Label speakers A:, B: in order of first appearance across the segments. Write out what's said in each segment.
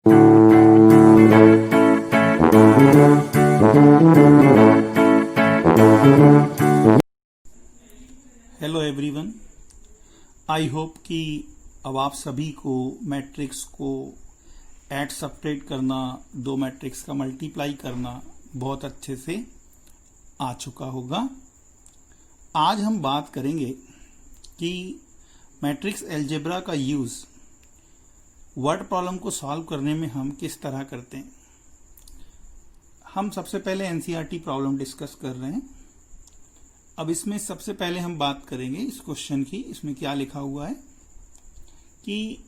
A: Hello everyone, I hope कि अब आप सभी को मैट्रिक्स को ऐड सब्ट्रैक्ट करना, दो मैट्रिक्स का मल्टीप्लाई करना बहुत अच्छे से आ चुका होगा। आज हम बात करेंगे कि मैट्रिक्स अलजेब्रा का यूज वर्ड प्रॉब्लम को सॉल्व करने में हम किस तरह करते हैं। हम सबसे पहले एनसीईआरटी प्रॉब्लम डिस्कस कर रहे हैं। अब इसमें सबसे पहले हम बात करेंगे इस क्वेश्चन की। इसमें क्या लिखा हुआ है कि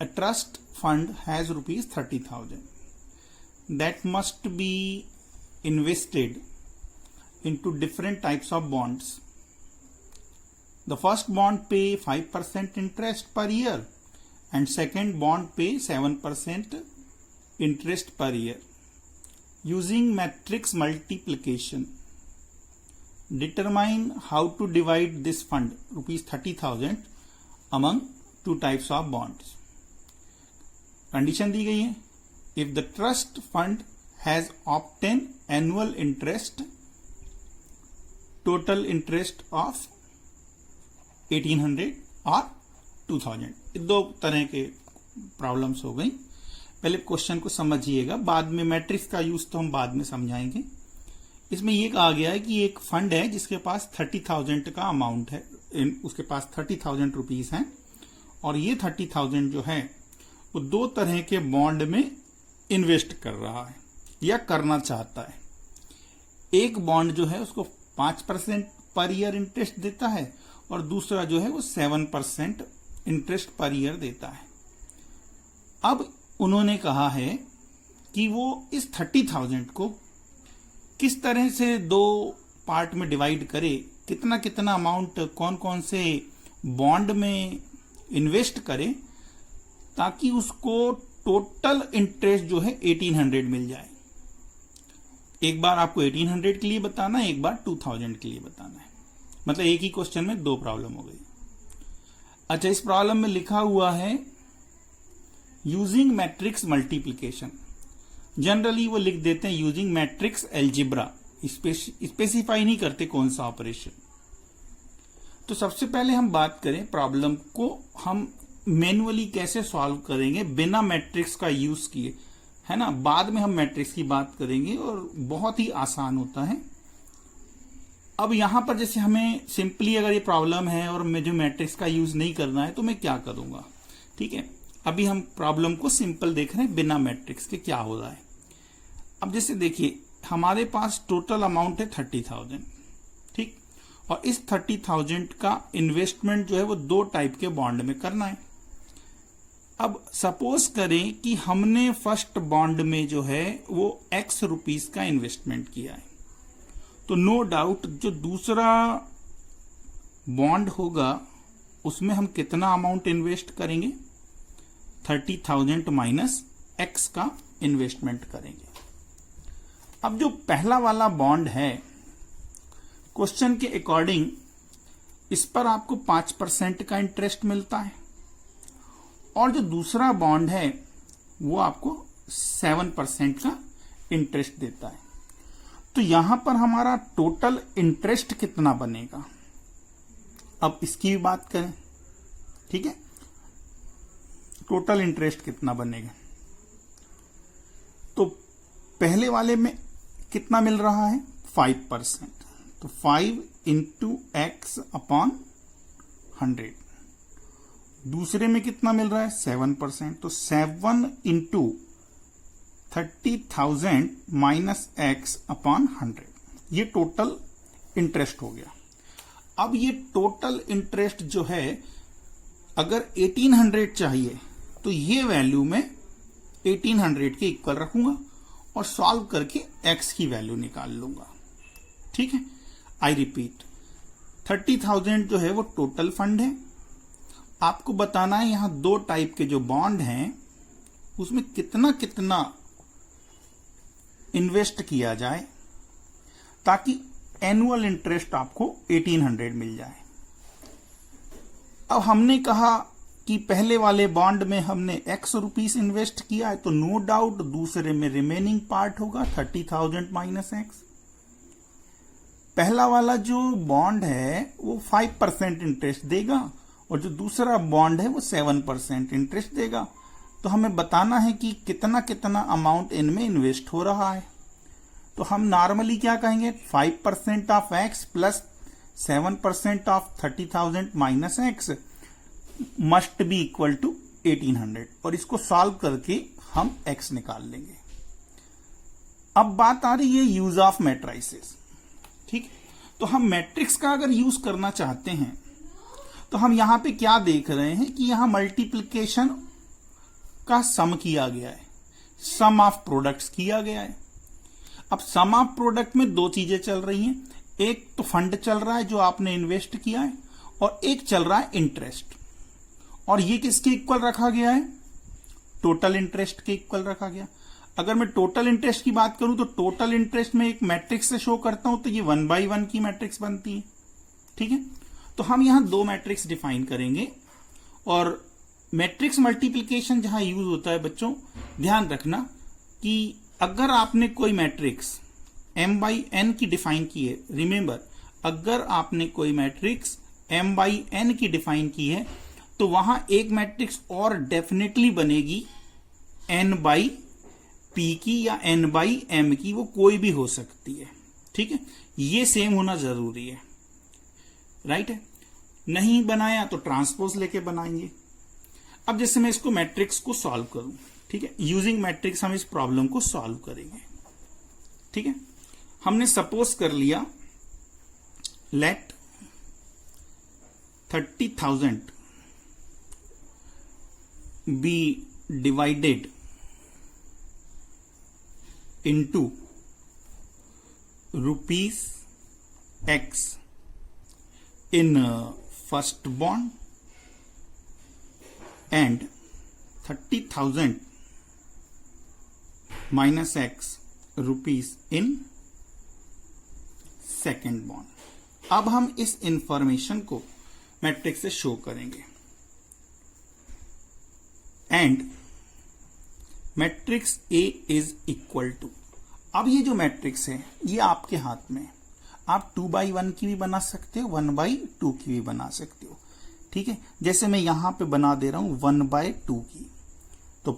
A: a trust fund has ₹30,000 that must be invested into different types of bonds. The first bond pay 5% interest per year and second bond pay 7% interest per year. Using matrix multiplication, determine how to divide this fund ₹30,000 among two types of bonds. Condition दी गई है, if the trust fund has obtained annual interest, total interest of 1800 और 2000। दो तरह के problems हो गई। पहले question को समझिएगा, बाद में मैट्रिक्स का यूज तो हम बाद में समझाएंगे। इसमें यह कहा गया है कि एक फंड है जिसके पास 30,000 का अमाउंट है, उसके पास 30,000 रुपीज हैं और ये 30,000 जो है वो दो तरह के बॉन्ड में इन्वेस्ट कर रहा है या करना चाहता है। एक बॉन्ड जो है उसको 5% पर ईयर इंटरेस्ट देता है और दूसरा जो है वो 7% इंटरेस्ट पर ईयर देता है। अब उन्होंने कहा है कि वो इस 30,000 को किस तरह से दो पार्ट में डिवाइड करे, कितना कितना अमाउंट कौन कौन से बॉन्ड में इन्वेस्ट करे ताकि उसको टोटल इंटरेस्ट जो है 1800 मिल जाए। एक बार आपको 1800 के लिए बताना है, एक बार 2000 के लिए बताना है। मतलब एक ही क्वेश्चन में दो प्रॉब्लम हो गई। अच्छा, इस प्रॉब्लम में लिखा हुआ है यूजिंग मैट्रिक्स मल्टीप्लिकेशन। जनरली वो लिख देते हैं यूजिंग मैट्रिक्स अलजेब्रा, स्पेसिफाई नहीं करते कौन सा ऑपरेशन। तो सबसे पहले हम बात करें प्रॉब्लम को हम मैन्युअली कैसे सॉल्व करेंगे बिना मैट्रिक्स का यूज किए, है ना। बाद में हम मैट्रिक्स की बात करेंगे और बहुत ही आसान होता है। अब यहां पर जैसे हमें सिंपली अगर ये प्रॉब्लम है और मुझे मैट्रिक्स का यूज नहीं करना है तो मैं क्या करूंगा, ठीक है। अभी हम प्रॉब्लम को सिंपल देख रहे हैं बिना मैट्रिक्स के क्या हो रहा है। अब जैसे देखिए हमारे पास टोटल अमाउंट है 30,000, ठीक, और इस 30,000 का इन्वेस्टमेंट जो है वो दो टाइप के बॉन्ड में करना है। अब सपोज करें कि हमने फर्स्ट बॉन्ड में जो है वो X रुपीस का इन्वेस्टमेंट किया है, तो नो डाउट जो दूसरा बॉन्ड होगा उसमें हम कितना अमाउंट इन्वेस्ट करेंगे, 30,000 माइनस X का इन्वेस्टमेंट करेंगे। अब जो पहला वाला बॉन्ड है क्वेश्चन के अकॉर्डिंग इस पर आपको 5% का इंटरेस्ट मिलता है और जो दूसरा बॉन्ड है वो आपको 7% का इंटरेस्ट देता है। तो यहां पर हमारा टोटल इंटरेस्ट कितना बनेगा, अब इसकी भी बात करें, ठीक है। टोटल इंटरेस्ट कितना बनेगा, तो पहले वाले में कितना मिल रहा है 5%, तो 5 इंटू एक्स अपॉन 100। दूसरे में कितना मिल रहा है 7%, तो 7 इंटू 30,000 माइनस एक्स अपॉन 100, ये टोटल इंटरेस्ट हो गया। अब ये टोटल इंटरेस्ट जो है अगर 1800 चाहिए तो ये वैल्यू में 1800 के इक्वल रखूंगा और सॉल्व करके एक्स की वैल्यू निकाल लूंगा, ठीक है। आई रिपीट, 30,000 जो है वो टोटल फंड है। आपको बताना है यहां दो टाइप के जो बॉन्ड हैं उसमें कितना कितना इन्वेस्ट किया जाए ताकि एनुअल इंटरेस्ट आपको 1800 मिल जाए। अब हमने कहा कि पहले वाले बॉन्ड में हमने x रुपीस इन्वेस्ट किया है, तो नो डाउट दूसरे में रिमेनिंग पार्ट होगा 30,000 माइनस x। पहला वाला जो बॉन्ड है वो 5% इंटरेस्ट देगा और जो दूसरा बॉन्ड है वो 7% इंटरेस्ट देगा। तो हमें बताना है कि कितना कितना अमाउंट इनमें इन्वेस्ट हो रहा है। तो हम नॉर्मली क्या कहेंगे, 5% of x plus 7% of 30,000 minus x must be equal to 1800, और इसको सॉल्व करके हम x निकाल लेंगे। अब बात आ रही है यूज ऑफ मैट्रिसेस। ठीक, तो हम मैट्रिक्स का अगर यूज करना चाहते हैं तो हम यहां पे क्या देख रहे हैं कि यहां मल्टीप्लिकेशन का सम किया गया है, सम ऑफ प्रोडक्ट्स किया गया है। अब सम ऑफ प्रोडक्ट में दो चीजें चल रही हैं, एक तो फंड चल रहा है जो आपने इन्वेस्ट किया है और एक चल रहा है इंटरेस्ट, और ये किसके इक्वल रखा गया है, टोटल इंटरेस्ट के इक्वल रखा गया। अगर मैं टोटल इंटरेस्ट की बात करूं तो टोटल इंटरेस्ट में एक मैट्रिक्स से शो करता हूं तो ये 1/1 की मैट्रिक्स बनती है। ठीक है, तो हम यहां दो मैट्रिक्स डिफाइन करेंगे, और मैट्रिक्स मल्टीप्लिकेशन जहां यूज होता है बच्चों, ध्यान रखना कि अगर आपने कोई मैट्रिक्स m/n की डिफाइन की है, रिमेंबर अगर आपने कोई मैट्रिक्स m/n की डिफाइन की है तो वहां एक मैट्रिक्स और डेफिनेटली बनेगी n/p की या n/m की, वो कोई भी हो सकती है। ठीक है, ये सेम होना जरूरी है, राइट है। नहीं बनाया तो ट्रांसपोज लेके बनाएंगे। अब जैसे मैं इसको मैट्रिक्स को सॉल्व करूं, ठीक है, यूजिंग मैट्रिक्स हम इस प्रॉब्लम को सॉल्व करेंगे। ठीक है, हमने सपोज कर लिया let 30,000 be divided into rupees x in first bond and 30,000 minus x rupees in second bond। अब हम इस इंफॉर्मेशन को मैट्रिक्स से शो करेंगे and matrix A is equal to, अब ये जो मैट्रिक्स है ये आपके हाथ में है, आप 2/1 की भी बना सकते हो, 1/2 की भी बना सकते हो। ठीक है, जैसे मैं यहां पे बना दे रहा हूं 1/2 की, तो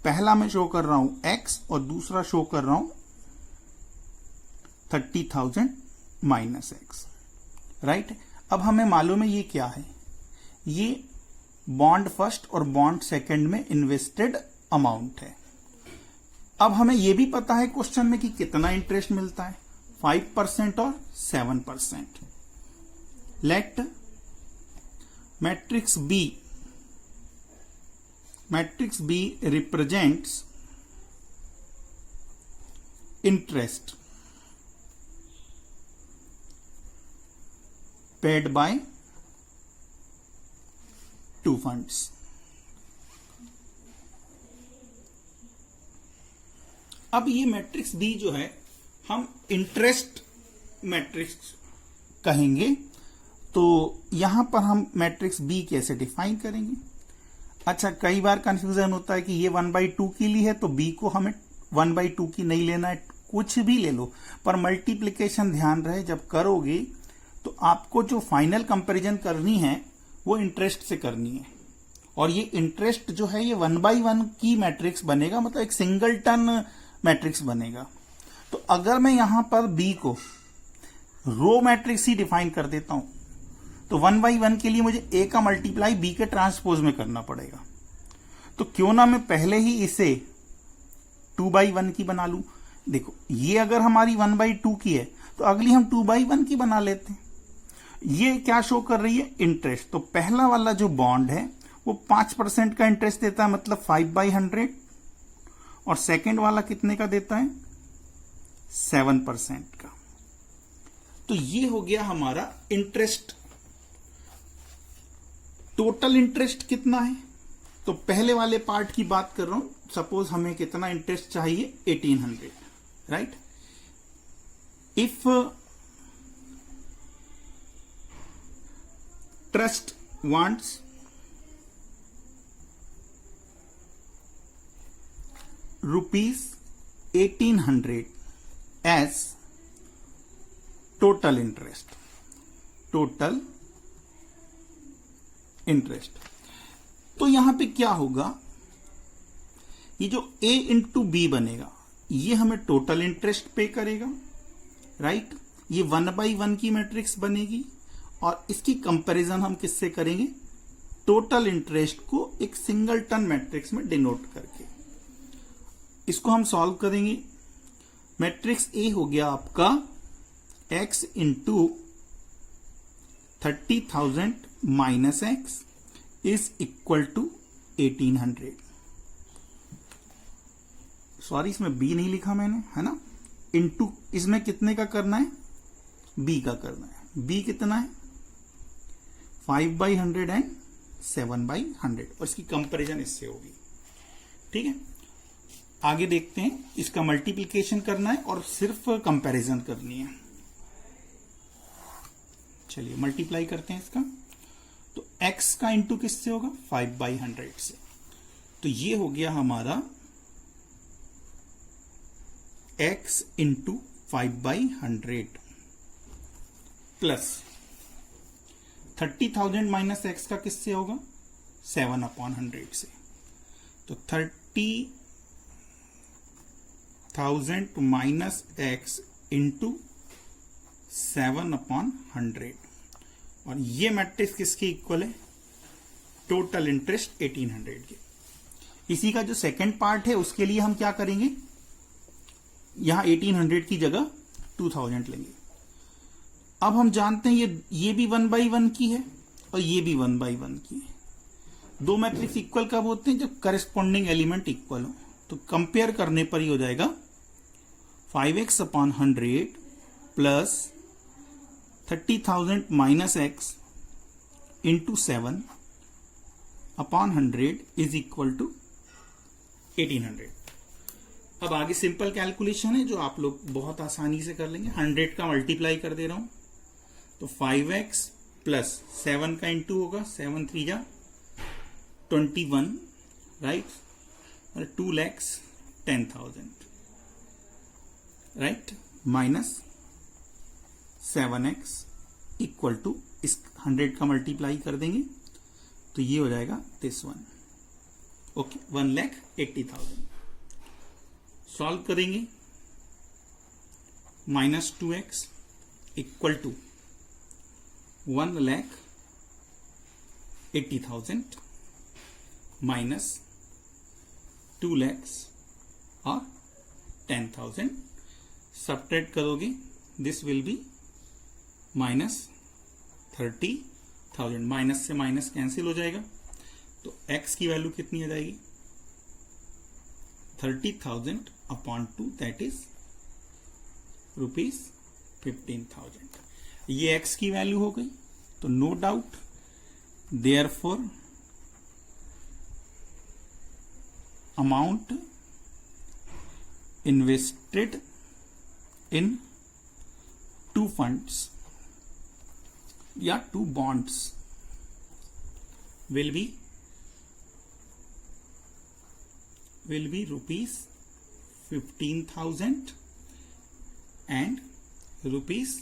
A: पहला मैं शो कर रहा हूं x और दूसरा शो कर रहा हूं 30,000 माइनस x, राइट। अब हमें मालूम है ये क्या है, ये बॉन्ड फर्स्ट और बॉन्ड सेकंड में इन्वेस्टेड अमाउंट है। अब हमें यह भी पता है क्वेश्चन में कि कितना इंटरेस्ट मिलता है, 5% और 7%। Let matrix B represents interest paid by two funds. अब ये मैट्रिक्स बी जो है हम इंटरेस्ट मैट्रिक्स कहेंगे, तो यहां पर हम मैट्रिक्स बी कैसे डिफाइन करेंगे। अच्छा, कई बार कंफ्यूजन होता है कि ये 1/2 की ली है तो बी को हमें 1/2 की नहीं लेना है, कुछ भी ले लो, पर मल्टीप्लिकेशन ध्यान रहे जब करोगे तो आपको जो फाइनल कंपैरिजन करनी है वो इंटरेस्ट से करनी है, और ये इंटरेस्ट जो है ये 1/1 की मैट्रिक्स बनेगा, मतलब एक सिंगलटन मैट्रिक्स बनेगा। तो अगर मैं यहां पर बी को रो मैट्रिक्स ही डिफाइन कर देता हूं तो 1/1 के लिए मुझे ए का मल्टीप्लाई बी के ट्रांसपोज में करना पड़ेगा। तो क्यों ना मैं पहले ही इसे 2/1 की बना लूं। देखो, ये अगर हमारी 1/2 की है तो अगली हम 2/1 की बना लेते हैं। ये क्या शो कर रही है, इंटरेस्ट। तो पहला वाला जो बॉन्ड है वो 5% का इंटरेस्ट देता है, मतलब 5/100, और सेकंड वाला कितने का देता है, 7% का। तो ये हो गया हमारा इंटरेस्ट। टोटल इंटरेस्ट कितना है, तो पहले वाले पार्ट की बात कर रहा हूं, सपोज हमें कितना इंटरेस्ट चाहिए, 1800, right. If trust wants ₹1800 as total interest. तो यहां पे क्या होगा, ये जो A इंटू बी बनेगा ये हमें टोटल इंटरेस्ट पे करेगा, राइट। ये 1/1 की मैट्रिक्स बनेगी और इसकी कंपैरिजन हम किससे करेंगे, टोटल इंटरेस्ट को एक सिंगलटन मैट्रिक्स में डिनोट करके। इसको हम सॉल्व करेंगे। मैट्रिक्स ए हो गया आपका x into 30,000 minus X is equal to 1800। Sorry, इसमें बी नहीं लिखा मैंने, है ना। इंटू इसमें कितने का करना है, बी का करना है। बी कितना है 5/100 एंड 7/100 और इसकी कंपैरिजन इससे होगी। ठीक है, आगे देखते हैं। इसका मल्टीप्लिकेशन करना है और सिर्फ कंपैरिजन करनी है। चलिए मल्टीप्लाई करते हैं इसका। तो x का इंटू किससे होगा, 5/100 से। तो ये हो गया हमारा x into 5/100 plus 30,000 minus x का किससे होगा, 7/100 से। तो 30,000 माइनस एक्स इंटू 7/100 और ये मैट्रिक्स किसके इक्वल है, टोटल इंटरेस्ट 1800 के। इसी का जो सेकंड पार्ट है उसके लिए हम क्या करेंगे, यहां 1800 की जगह 2000 लेंगे। अब हम जानते हैं ये भी 1/1 की है और ये भी 1/1 की है। दो मैट्रिक्स इक्वल कब होते हैं, जब करस्पॉन्डिंग एलिमेंट इक्वल हो। तो कंपेयर करने पर ही हो जाएगा 5x/100 plus 30,000 minus X into 7/100 is equal to 1800। अब आगे सिंपल कैलकुलेशन है जो आप लोग बहुत आसानी से कर लेंगे। 100 का मल्टीप्लाई कर दे रहा हूं तो 5x प्लस 7 का इंटू होगा, 7 3 जा 21, राइट, और 2,10,000, right, minus 7x equal to इस 100 का मल्टीप्लाई कर देंगे तो ये हो जाएगा दिस वन। ओके, 1,80,000। सॉल्व करेंगे, minus 2x equal to 1,80,000 minus 2 lakhs और 10,000 सब्ट्रैक्ट करोगे, this will be minus 30,000। Minus से माइनस कैंसिल हो जाएगा तो x की वैल्यू कितनी आ जाएगी, 30,000/2, दैट इज ₹15,000। ये x की वैल्यू हो गई। तो no doubt therefore amount invested in 2 funds या 2 bonds will be ₹15,000 and rupees.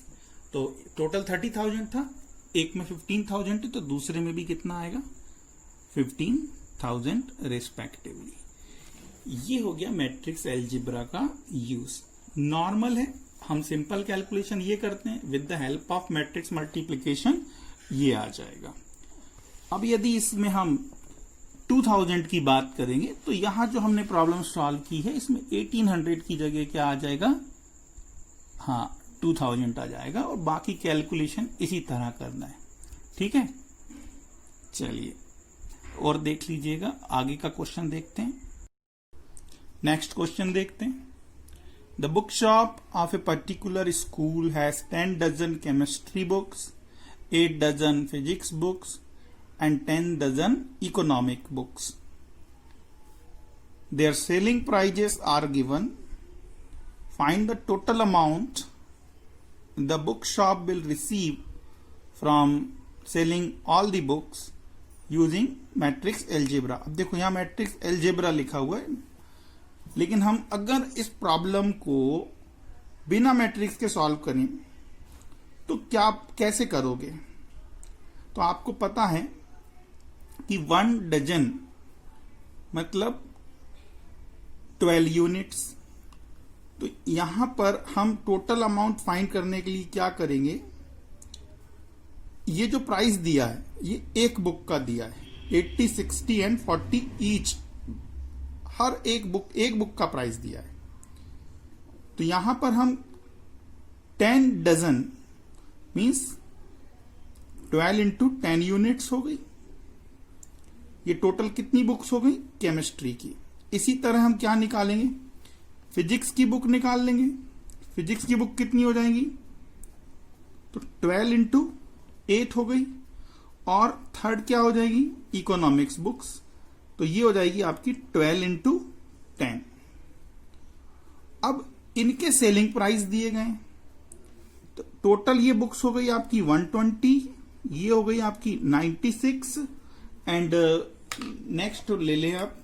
A: तो टोटल 30,000 था, एक में 15,000 है तो दूसरे में भी कितना आएगा, 15,000 रेस्पेक्टिवली। ये हो गया मैट्रिक्स एल्जिब्रा का यूज। नॉर्मल है, हम सिंपल कैलकुलेशन ये करते हैं, with the help of matrix multiplication ये आ जाएगा। अब यदि इसमें हम 2000 की बात करेंगे तो यहां जो हमने प्रॉब्लम सॉल्व की है इसमें 1800 की जगह क्या आ जाएगा, हाँ 2000 आ जाएगा और बाकी कैलकुलेशन इसी तरह करना है। ठीक है, चलिए और देख लीजिएगा, आगे का क्वेश्चन देखते हैं। नेक्स्ट क्वेश्चन देखते हैं। The book shop of a particular school has 10 dozen chemistry books, 8 dozen physics books and 10 dozen economic books. Their selling prices are given. Find the total amount the bookshop will receive from selling all the books using matrix algebra. अब देखो यहां matrix algebra लिखा हुआ है, लेकिन हम अगर इस प्रॉब्लम को बिना मैट्रिक्स के सॉल्व करें तो क्या कैसे करोगे? तो आपको पता है कि 1 डजन मतलब 12 यूनिट्स। तो यहां पर हम टोटल अमाउंट फाइंड करने के लिए क्या करेंगे, ये जो प्राइस दिया है ये एक बुक का दिया है, 80, 60 एंड 40 ईच। हर एक बुक का प्राइस दिया है। तो यहां पर हम 10 डजन मीन्स 12 इंटू 10 यूनिट्स हो गई। ये टोटल कितनी बुक्स हो गई केमिस्ट्री की। इसी तरह हम क्या निकालेंगे, फिजिक्स की बुक निकाल लेंगे। फिजिक्स की बुक कितनी हो जाएगी, तो 12 इंटू 8 हो गई। और थर्ड क्या हो जाएगी, इकोनॉमिक्स बुक्स, तो ये हो जाएगी आपकी 12 इंटू 10। अब इनके सेलिंग प्राइस दिए गए, तो टोटल ये बुक्स हो गई आपकी 120, ये हो गई आपकी 96 एंड नेक्स्ट ले लें आप,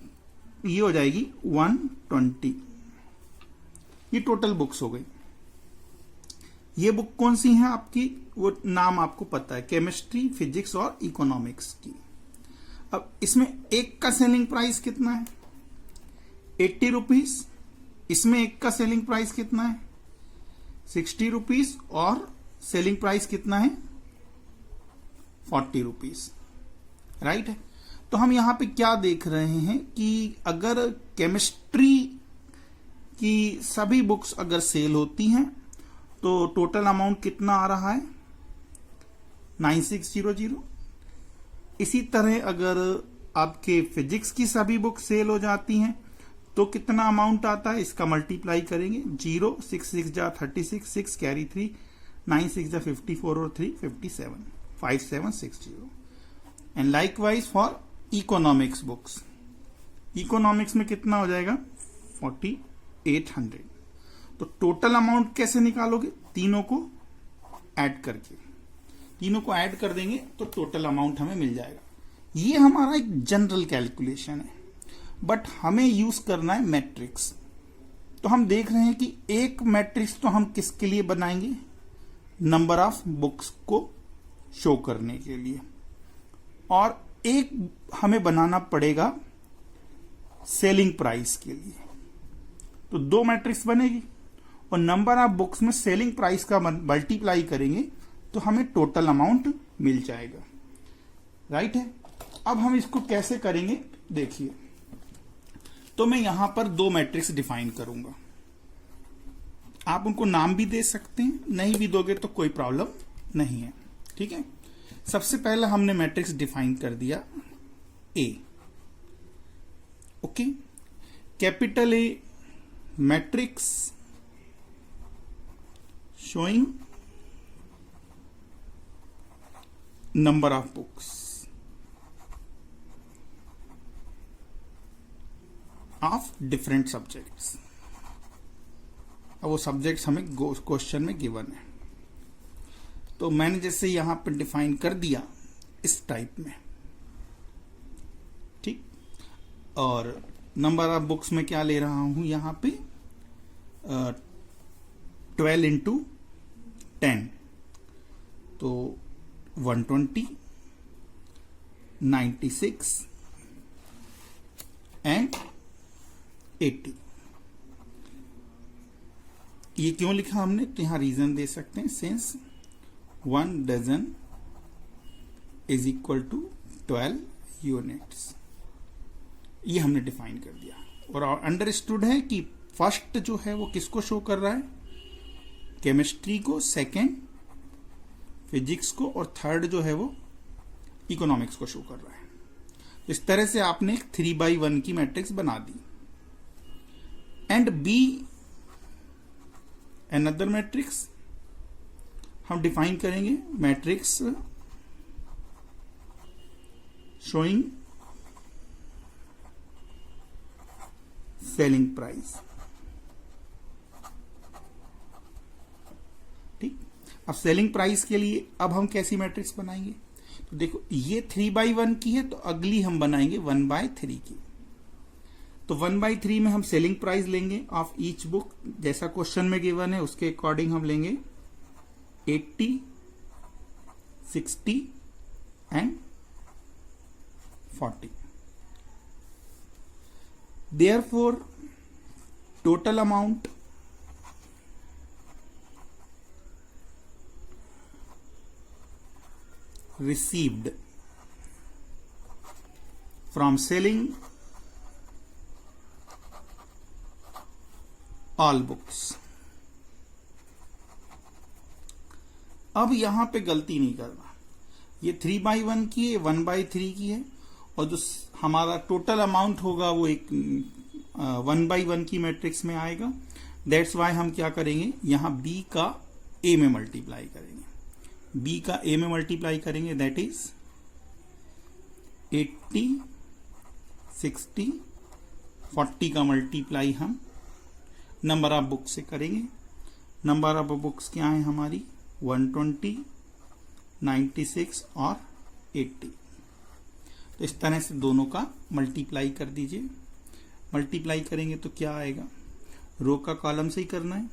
A: ये हो जाएगी 120। ये टोटल बुक्स हो गई। ये बुक कौन सी है आपकी, वो नाम आपको पता है, केमिस्ट्री, फिजिक्स और इकोनॉमिक्स की। अब इसमें एक का सेलिंग प्राइस कितना है, 80 रुपीज। इसमें एक का सेलिंग प्राइस कितना है, 60 रुपीज। और सेलिंग प्राइस कितना है, 40 रुपीज। राइट है। तो हम यहां पे क्या देख रहे हैं कि अगर केमिस्ट्री की सभी बुक्स अगर सेल होती हैं तो टोटल अमाउंट कितना आ रहा है, 9600। इसी तरह अगर आपके फिजिक्स की सभी बुक सेल हो जाती हैं तो कितना अमाउंट आता है, इसका मल्टीप्लाई करेंगे, 0, 6 6 जा 36, 6 कैरी 3, 9 6 जा 54 और 3 57, 5760। And likewise for economics books, economics में कितना हो जाएगा 4800। तो टोटल अमाउंट कैसे निकालोगे, तीनों को ऐड करके, तीनों को ऐड कर देंगे तो टोटल अमाउंट हमें मिल जाएगा। ये हमारा एक जनरल कैलकुलेशन है, बट हमें यूज करना है मैट्रिक्स। तो हम देख रहे हैं कि एक मैट्रिक्स तो हम किसके लिए बनाएंगे, नंबर ऑफ बुक्स को शो करने के लिए, और एक हमें बनाना पड़ेगा सेलिंग प्राइस के लिए। तो 2 मैट्रिक्स बनेगी और नंबर ऑफ बुक्स में सेलिंग प्राइस का मल्टीप्लाई करेंगे तो हमें टोटल अमाउंट मिल जाएगा। राइट है। अब हम इसको कैसे करेंगे देखिए। तो मैं यहां पर 2 मैट्रिक्स डिफाइन करूंगा, आप उनको नाम भी दे सकते हैं, नहीं भी दोगे तो कोई प्रॉब्लम नहीं है। ठीक है। सबसे पहले हमने मैट्रिक्स डिफाइन कर दिया A. Okay, capital A matrix showing number of books of different subjects. अब वो सब्जेक्ट्स हमें क्वेश्चन में गिवन है, तो मैंने जैसे यहां पर डिफाइन कर दिया इस टाइप में। ठीक। और नंबर ऑफ बुक्स में क्या ले रहा हूं यहां पे 12 इंटू 10, तो 120, 96 एंड 80। ये क्यों लिखा हमने, तो यहां रीजन दे सकते हैं, since 1 dozen is equal to 12 units. ये हमने डिफाइन कर दिया और अंडरस्टूड है कि फर्स्ट जो है वो किसको शो कर रहा है, केमिस्ट्री को, सेकंड फिजिक्स को, और थर्ड जो है वो इकोनॉमिक्स को शो कर रहा है। इस तरह से आपने एक 3/1 की मैट्रिक्स बना दी। एंड बी अनदर मैट्रिक्स हम डिफाइन करेंगे, मैट्रिक्स शोइंग सेलिंग प्राइस। ठीक। अब सेलिंग प्राइस के लिए अब हम कैसी मैट्रिक्स बनाएंगे, तो देखो ये 3/1 की है, तो अगली हम बनाएंगे 1/3 की। तो 1/3 में हम सेलिंग प्राइस लेंगे ऑफ ईच बुक, जैसा क्वेश्चन में गिवन है उसके अकॉर्डिंग हम लेंगे 80, 60 and 40. Therefore, total amount received from selling all books. अब यहां पे गलती नहीं करना, ये 3/1 की है, 1/3 की है, और जो हमारा टोटल अमाउंट होगा वो एक 1/1 की मैट्रिक्स में आएगा. दैट्स वाई हम क्या करेंगे, यहां बी का ए में मल्टीप्लाई करेंगे. बी का ए में मल्टीप्लाई करेंगे, दैट इज 80, 60, 40 का मल्टीप्लाई हम नंबर ऑफ बुक्स से करेंगे. नंबर ऑफ बुक्स क्या है हमारी, 120, 96 और 80. तो इस तरह से दोनों का मल्टीप्लाई कर दीजिए. मल्टीप्लाई करेंगे तो क्या आएगा, रो का कॉलम से ही करना है.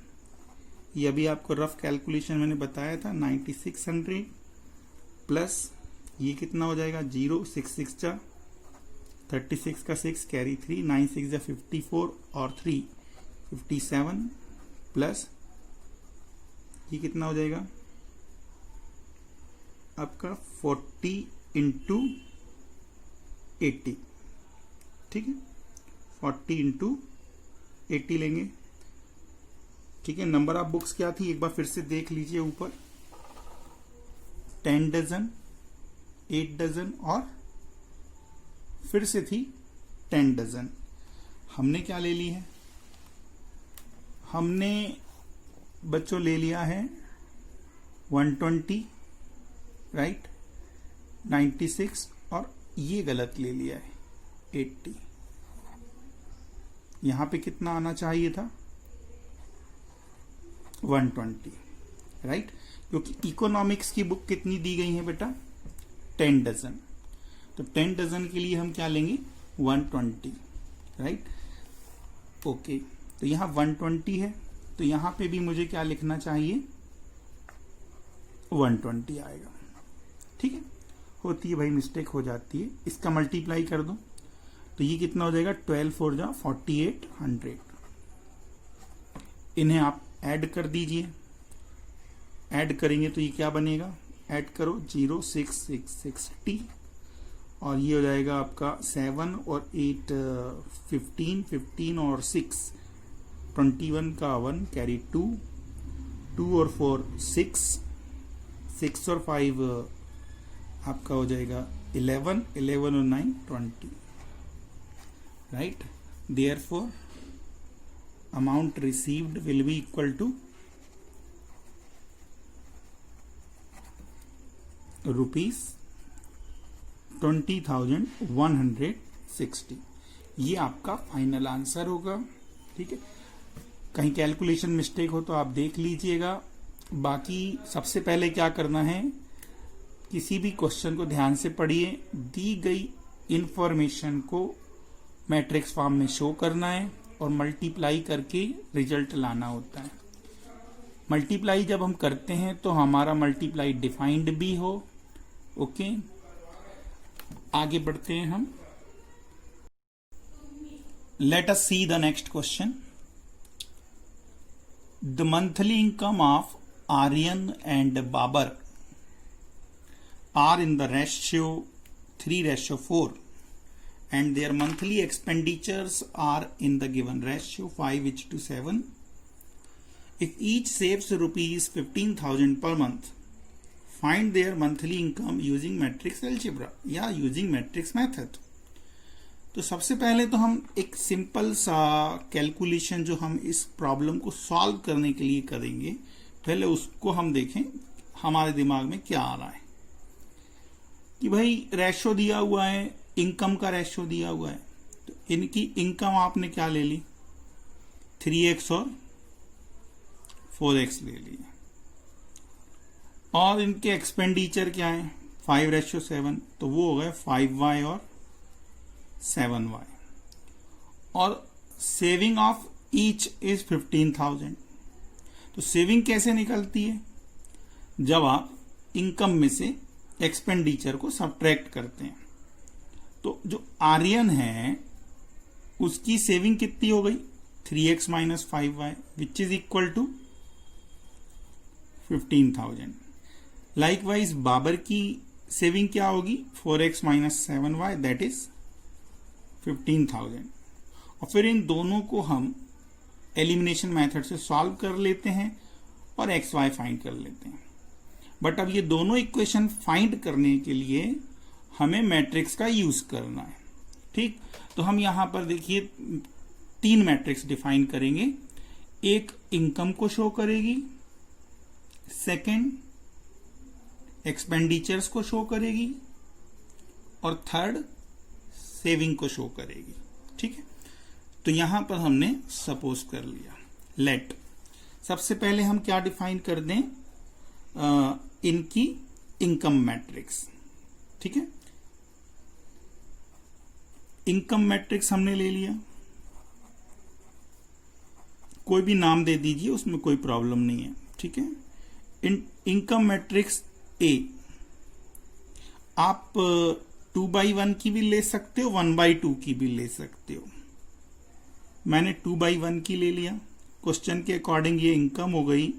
A: ये अभी आपको रफ कैलकुलेशन मैंने बताया था, 9600 प्लस ये कितना हो जाएगा, 0, 6 6 जा 36 का 6 कैरी 3, 9 6 जा 54 और 3 57 प्लस ये कितना हो जाएगा आपका 40 इंटू 80. ठीक है, 40 इंटू 80 लेंगे. ठीक है, नंबर ऑफ बुक्स क्या थी एक बार फिर से देख लीजिए ऊपर, 10 डजन, 8 डजन और फिर से थी 10 डजन. हमने क्या ले ली है, हमने बच्चों ले लिया है 120, राइट, 96 और ये गलत ले लिया है 80. यहां पे कितना आना चाहिए था, 120, राइट, क्योंकि इकोनॉमिक्स की बुक कितनी दी गई है बेटा, 10 डजन. तो 10 डजन के लिए हम क्या लेंगे, 120, राइट. ओके, तो यहां 120 है, तो यहां पे भी मुझे क्या लिखना चाहिए, 120 आएगा. ठीक है, होती है भाई, मिस्टेक हो जाती है. इसका मल्टीप्लाई कर दो तो ये कितना हो जाएगा, 12 4 जा 4800. इन्हें आप ऐड कर दीजिए. ऐड करेंगे तो ये क्या बनेगा, ऐड करो 0 6 6 60 और ये हो जाएगा आपका 7 और 8 15 15 और 6 21 का 1 कैरी 2 2 और 4 6 6 और 5 आपका हो जाएगा 11 11 और 9 20, right. Therefore amount received will be equal to rupees 20,160. ये आपका फाइनल आंसर होगा. ठीक है, कहीं कैलकुलेशन मिस्टेक हो तो आप देख लीजिएगा. बाकी सबसे पहले क्या करना है, किसी भी क्वेश्चन को ध्यान से पढ़िए, दी गई इंफॉर्मेशन को मैट्रिक्स फॉर्म में शो करना है और मल्टीप्लाई करके रिजल्ट लाना होता है. मल्टीप्लाई जब हम करते हैं तो हमारा मल्टीप्लाई डिफाइंड भी हो. ओके, आगे बढ़ते हैं हम. Let us see the next question. The monthly income of Aryan and Babar are in the ratio 3:4 and their monthly expenditures are in the given ratio 5:7. If each saves rupees 15,000 per month, find their monthly income using matrix algebra या using matrix method. तो सबसे पहले तो हम एक simple सा calculation जो हम इस प्रॉब्लम को सॉल्व करने के लिए करेंगे, पहले उसको हम देखें हमारे दिमाग में क्या आ रहा है. कि भाई रेशो दिया हुआ है, इनकम का रेशो दिया हुआ है, तो इनकी इनकम आपने क्या ले ली, 3x और 4x ले लिया, और इनके एक्सपेंडिचर क्या है 5:7, तो वो हो गए 5y और 7y. और सेविंग ऑफ ईच इज 15,000। तो सेविंग कैसे निकलती है? जब आप इनकम में से एक्सपेंडिचर को सब्ट्रैक्ट करते हैं। तो जो आर्यन है उसकी सेविंग कितनी हो गई? 3x minus 5y which is equal to 15,000। Likewise Babar की सेविंग क्या होगी? 4x minus 7y that is 15,000। और फिर इन दोनों को हम एलिमिनेशन मेथड से सॉल्व कर लेते हैं और एक्स वाई फाइंड कर लेते हैं। बट अब ये दोनों इक्वेशन फाइंड करने के लिए हमें मैट्रिक्स का यूज करना है। ठीक, तो हम यहां पर देखिए 3 मैट्रिक्स डिफाइन करेंगे। एक इनकम को शो करेगी, सेकंड एक्सपेंडिचर्स को शो करेगी और थर्ड सेविंग को शो करेगी। ठीक है, तो यहां पर हमने सपोज कर लिया। लेट सबसे पहले हम क्या डिफाइन कर दें? इनकी इनकम मैट्रिक्स। ठीक है, इनकम मैट्रिक्स हमने ले लिया, कोई भी नाम दे दीजिए, उसमें कोई प्रॉब्लम नहीं है। ठीक है, इनकम मैट्रिक्स ए आप 2/1 की भी ले सकते हो, 1/2 की भी ले सकते हो। मैंने 2/1 की ले लिया। क्वेश्चन के अकॉर्डिंग ये इनकम हो गई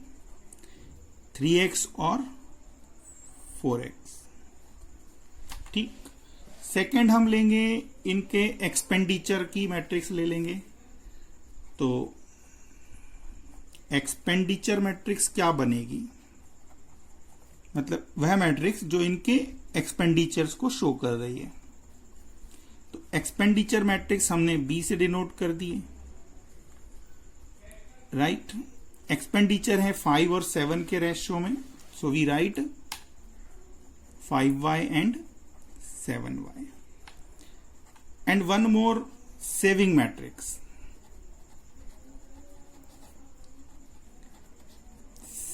A: 3x और 4x। ठीक, सेकंड हम लेंगे इनके एक्सपेंडिचर की मैट्रिक्स ले लेंगे। तो एक्सपेंडिचर मैट्रिक्स क्या बनेगी? मतलब वह मैट्रिक्स जो इनके एक्सपेंडिचर्स को शो कर रही है। तो एक्सपेंडिचर मैट्रिक्स हमने बी से डिनोट कर दिए। राइट, एक्सपेंडिचर है 5 और 7 के रेशियो में, so we write 5y and 7y। And one more saving matrix.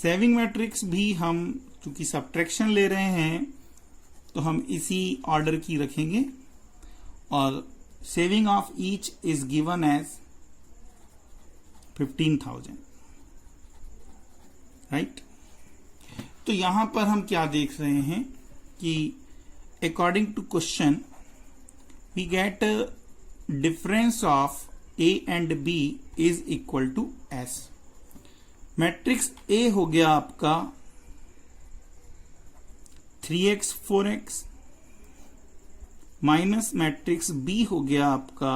A: Saving matrix भी हम चूंकि सब्ट्रैक्शन ले रहे हैं तो हम इसी ऑर्डर की रखेंगे और saving of each is given as 15,000। Right, तो यहां पर हम क्या देख रहे हैं कि according to question we get difference of A and B is equal to S. Matrix A हो गया आपका 3x 4x minus matrix B हो गया आपका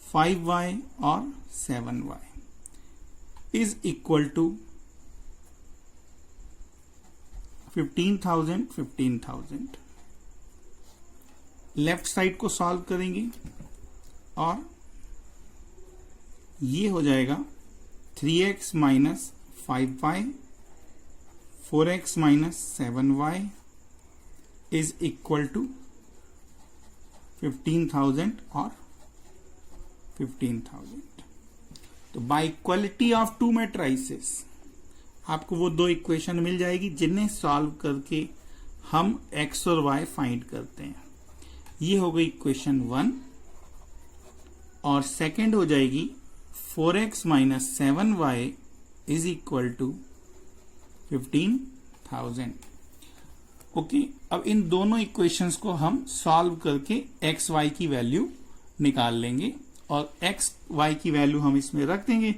A: 5y और 7y is equal to 15,000 15,000। Left side को सॉल्व करेंगे और ये हो जाएगा 3x minus 5y 4x minus 7y is equal to 15,000 और 15,000। तो बाय इक्वलिटी ऑफ 2 मैट्रिसेस आपको वो 2 इक्वेशन मिल जाएगी जिन्हें सॉल्व करके हम x और y फाइंड करते हैं। ये हो गई इक्वेशन 1 और सेकंड हो जाएगी 4x minus 7y is equal to 15,000। Okay, अब इन दोनों इक्वेशंस को हम सॉल्व करके x y की वैल्यू निकाल लेंगे और x y की वैल्यू हम इसमें रख देंगे।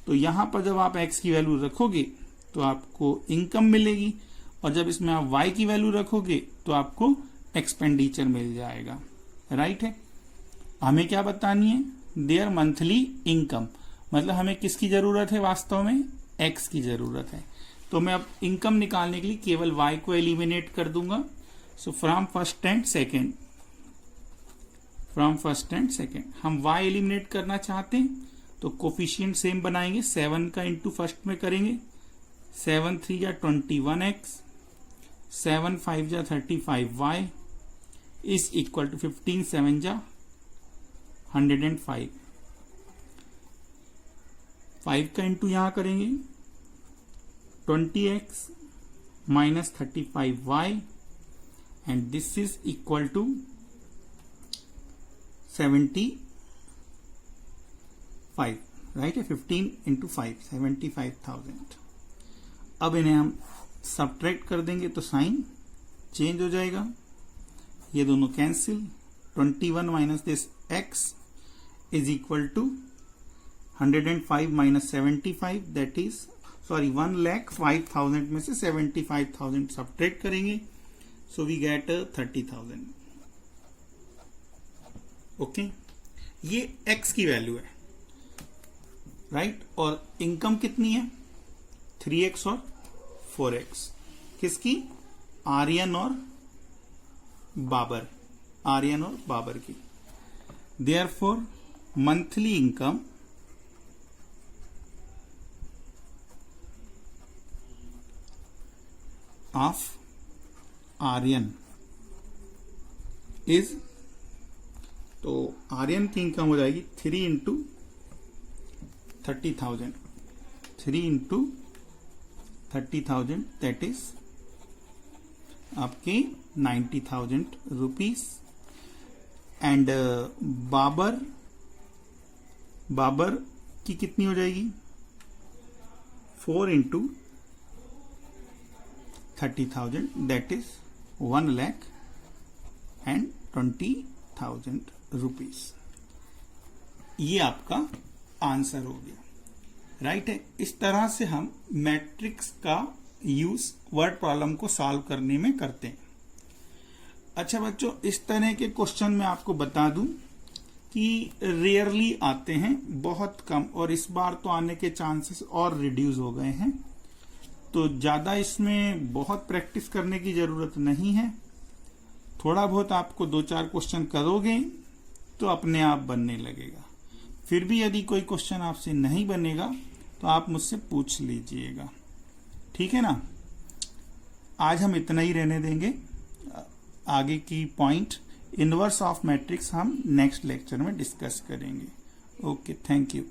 A: तो यहां पर जब आप x की वैल्यू रखोगे तो आपको इनकम मिलेगी और जब इसमें आप y की वैल्यू रखोगे तो आपको एक्सपेंडिचर मिल जाएगा। राइट है, हमें क्या बतानी है? There monthly income. मतलब हमें किसकी जरूरत है? वास्तव में x की जरूरत है। तो मैं अब इनकम निकालने के लिए केवल y को एलिमिनेट कर दूंगा। So from first and second हम y एलिमिनेट करना चाहते हैं तो कोफिशिएंट सेम बनाएंगे। 7 का इंटू फर्स्ट में करेंगे, 7 3 जा 21x, 7 5 जा 35y इज इक्वल टू 15 7 जा 105। 5 का इंटू यहां करेंगे 20x minus 35y and this is equal to 75। 5, right है, 15 इंटू 5 75,000। अब इन्हें हम सब्ट्रैक्ट कर देंगे तो साइन चेंज हो जाएगा, ये दोनों cancel, 21 minus this x is equal to 105 minus 75, that is 1,05,000 में से 75,000 सब्ट्रैक्ट करेंगे, सो वी गेट 30,000। ओके, ये x की वैल्यू है, राइट और इनकम कितनी है 3x और 4x, किसकी, आर्यन और बाबर की। Therefore monthly income of Aryan is, तो आर्यन की इनकम हो जाएगी 3 इंटू 30,000, 3 इंटू 30,000 दैट इज आपके 90,000 रुपीज। एंड बाबर की कितनी हो जाएगी, 4 इंटू 30,000 दैट इज 1,20,000 रुपीज। ये आपका आंसर हो गया, राइट है। इस तरह से हम मैट्रिक्स का यूज वर्ड प्रॉब्लम को सॉल्व करने में करते हैं। अच्छा बच्चों, इस तरह के क्वेश्चन मैं आपको बता दूं कि रेयरली आते हैं, बहुत कम, और इस बार तो आने के चांसेस और रिड्यूस हो गए हैं, तो ज्यादा इसमें बहुत प्रैक्टिस करने की जरूरत नहीं है। थोड़ा बहुत आपको 2-4 क्वेश्चन करोगे तो अपने आप बनने लगेगा। फिर भी यदि कोई क्वेश्चन आपसे नहीं बनेगा तो आप मुझसे पूछ लीजिएगा, ठीक है ना। आज हम इतना ही रहने देंगे, आगे की पॉइंट इनवर्स ऑफ मैट्रिक्स हम नेक्स्ट लेक्चर में डिस्कस करेंगे। Okay, thank you.